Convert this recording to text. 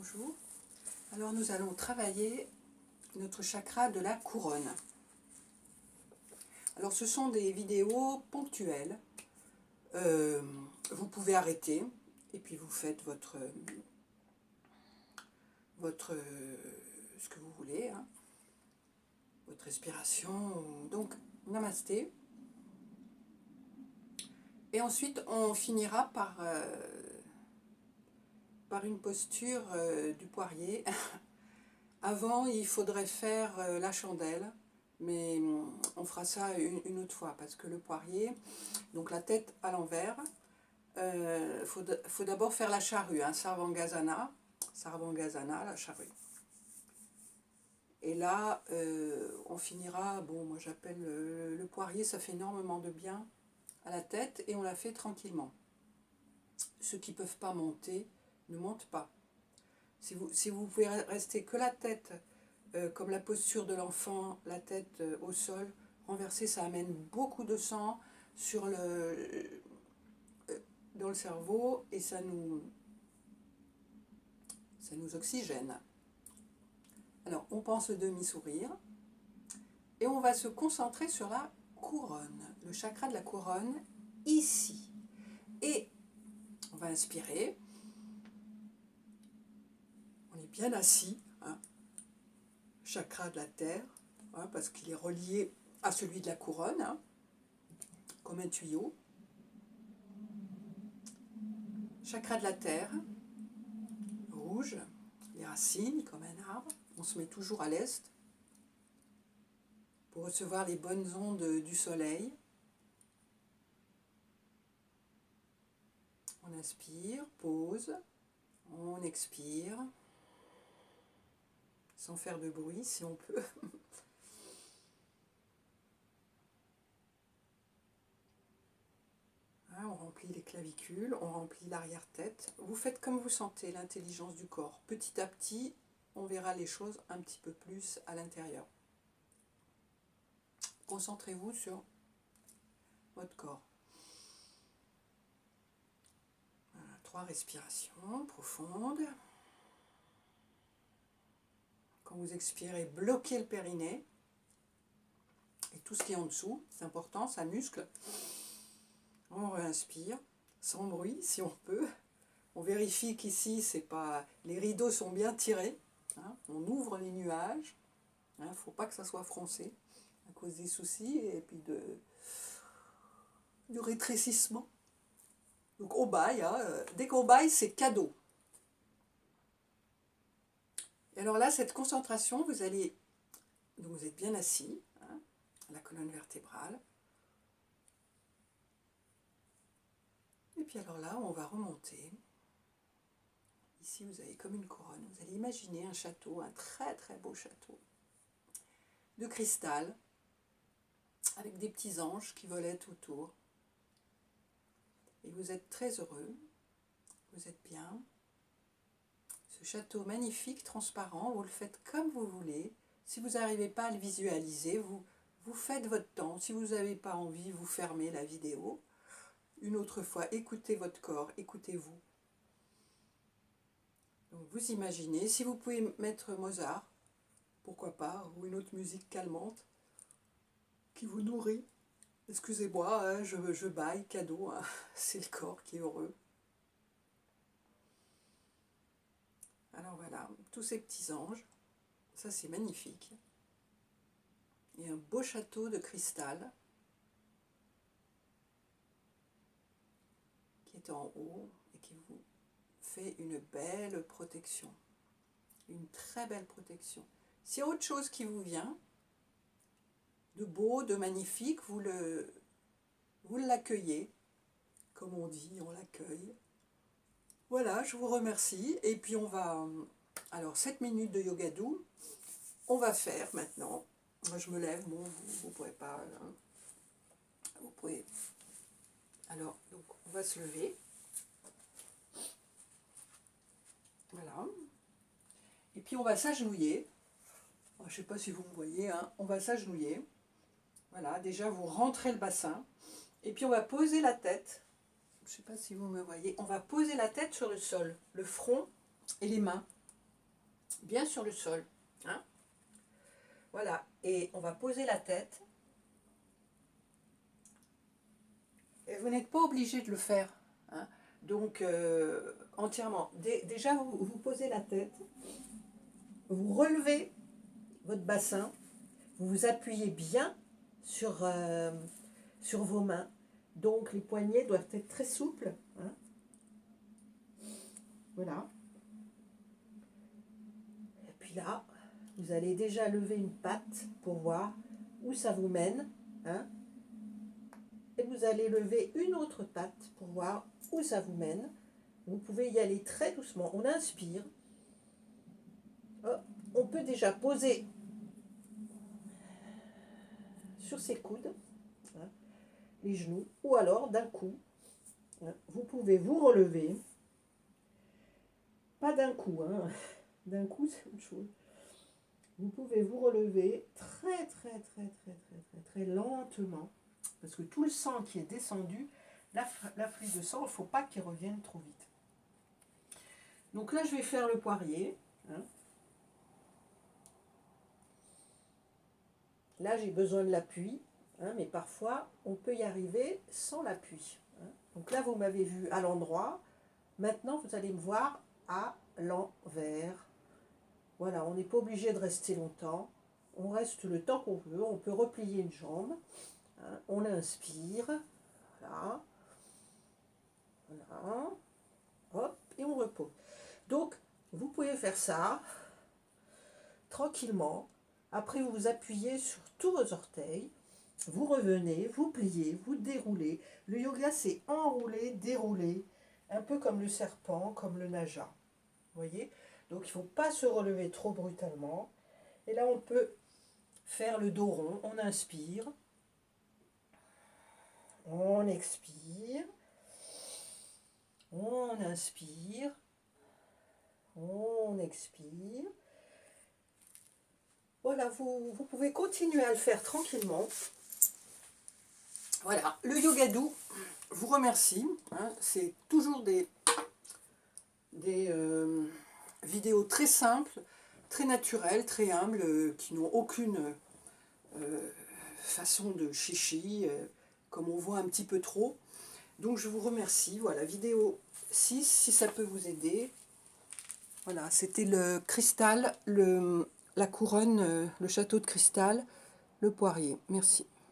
bonjour. Alors nous allons travailler notre chakra de la couronne. Alors ce sont des vidéos ponctuelles. Vous pouvez arrêter et puis vous faites ce que vous voulez, hein, votre respiration. Donc namasté. Et ensuite on finira par une posture du poirier. Avant, il faudrait faire la chandelle, mais on fera ça une autre fois, parce que le poirier, donc la tête à l'envers, faut d'abord faire la charrue, hein, Sarvangasana, la charrue. Et là, on finira, bon, moi j'appelle le poirier, ça fait énormément de bien à la tête, et on la fait tranquillement. Ceux qui ne peuvent pas monter, ne montent pas. Si vous pouvez rester que la tête, comme la posture de l'enfant, la tête au sol, renversée, ça amène beaucoup de sang dans le cerveau et ça nous oxygène. Alors, on pense le demi-sourire et on va se concentrer sur la couronne, le chakra de la couronne, ici. Et on va inspirer. On est bien assis, hein, chakra de la terre, hein, parce qu'il est relié à celui de la couronne, hein, comme un tuyau. Chakra de la terre, rouge, les racines comme un arbre. On se met toujours à l'est pour recevoir les bonnes ondes du soleil. On inspire, pause, on expire, sans faire de bruit si on peut. On remplit les clavicules, on remplit l'arrière-tête. Vous faites comme vous sentez l'intelligence du corps. Petit à petit, on verra les choses un petit peu plus à l'intérieur. Concentrez-vous sur votre corps. Voilà, 3 respirations profondes. Quand vous expirez, bloquez le périnée. Et tout ce qui est en dessous, c'est important, ça muscle. On réinspire, sans bruit si on peut. On vérifie qu'ici, les rideaux sont bien tirés. Hein, on ouvre les nuages. Il ne faut pas que ça soit froncé à cause des soucis et puis du rétrécissement. Donc on baille. Hein, dès qu'on baille, c'est cadeau. Et alors là, cette concentration, vous êtes bien assis, hein, la colonne vertébrale. Et puis alors là, on va remonter. Ici, vous avez comme une couronne. Vous allez imaginer un château, un très très beau château de cristal, avec des petits anges qui volaient autour. Et vous êtes très heureux, vous êtes bien. Ce château magnifique, transparent, vous le faites comme vous voulez. Si vous n'arrivez pas à le visualiser, vous faites votre temps. Si vous n'avez pas envie, vous fermez la vidéo. Une autre fois, écoutez votre corps, écoutez-vous. Donc vous imaginez, si vous pouvez mettre Mozart, pourquoi pas, ou une autre musique calmante qui vous nourrit. Excusez-moi, hein, je baille, cadeau, hein, c'est le corps qui est heureux. Alors voilà, tous ces petits anges, ça c'est magnifique. Et un beau château de cristal qui est en haut et qui vous fait une belle protection. Une très belle protection. S'il y a autre chose qui vous vient, de beau, de magnifique, vous l'accueillez. Comme on dit, on l'accueille. Voilà, je vous remercie. Et puis on va... Alors, 7 minutes de yoga doux. On va faire maintenant. Moi, je me lève. Bon, vous ne pouvez pas... Hein. Vous pouvez... Alors, donc, on va se lever. Voilà. Et puis, on va s'agenouiller. Je ne sais pas si vous me voyez. Hein. On va s'agenouiller. Voilà, déjà, vous rentrez le bassin. Et puis, on va poser la tête. Je ne sais pas si vous me voyez. On va poser la tête sur le sol, le front et les mains. bien sur le sol. Hein. Voilà, et on va poser la tête. Et vous n'êtes pas obligé de le faire. Hein. Donc, entièrement. Déjà, vous posez la tête, vous relevez votre bassin, vous vous appuyez bien sur vos mains. Donc, les poignets doivent être très souples. Hein. Voilà. Et puis là, vous allez déjà lever une patte pour voir où ça vous mène. Hein. Et vous allez lever une autre patte pour voir où ça vous mène. Vous pouvez y aller très doucement. On inspire. Hop. On peut déjà poser sur ses coudes, hein, les genoux, ou alors d'un coup, hein, vous pouvez vous relever. Pas d'un coup, hein. D'un coup c'est autre chose. Vous pouvez vous relever très lentement, parce que tout le sang qui est descendu, l'afflux de sang, il ne faut pas qu'il revienne trop vite. Donc là, je vais faire le poirier. Hein. Là, j'ai besoin de l'appui, hein, mais parfois, on peut y arriver sans l'appui. Hein. Donc là, vous m'avez vu à l'endroit. Maintenant, vous allez me voir à l'envers. Voilà, on n'est pas obligé de rester longtemps. On reste le temps qu'on veut. On peut replier une jambe. Hein. On inspire. Voilà. Voilà. Hop, et on repose. Donc, vous pouvez faire ça tranquillement. Après, vous vous appuyez sur tous vos orteils. Vous revenez, vous pliez, vous déroulez. Le yoga, c'est enrouler, dérouler. Un peu comme le serpent, comme le naja. Vous voyez? Donc, il ne faut pas se relever trop brutalement. Et là, on peut faire le dos rond. On inspire. On expire. On inspire. On expire. Voilà, vous pouvez continuer à le faire tranquillement. Voilà, le Yogadou vous remercie. Hein, c'est toujours des vidéos très simples, très naturelles, très humbles, qui n'ont aucune façon de chichi, comme on voit un petit peu trop. Donc je vous remercie. Voilà, vidéo 6, si ça peut vous aider. Voilà, c'était le cristal, la couronne, le château de cristal, le poirier. Merci.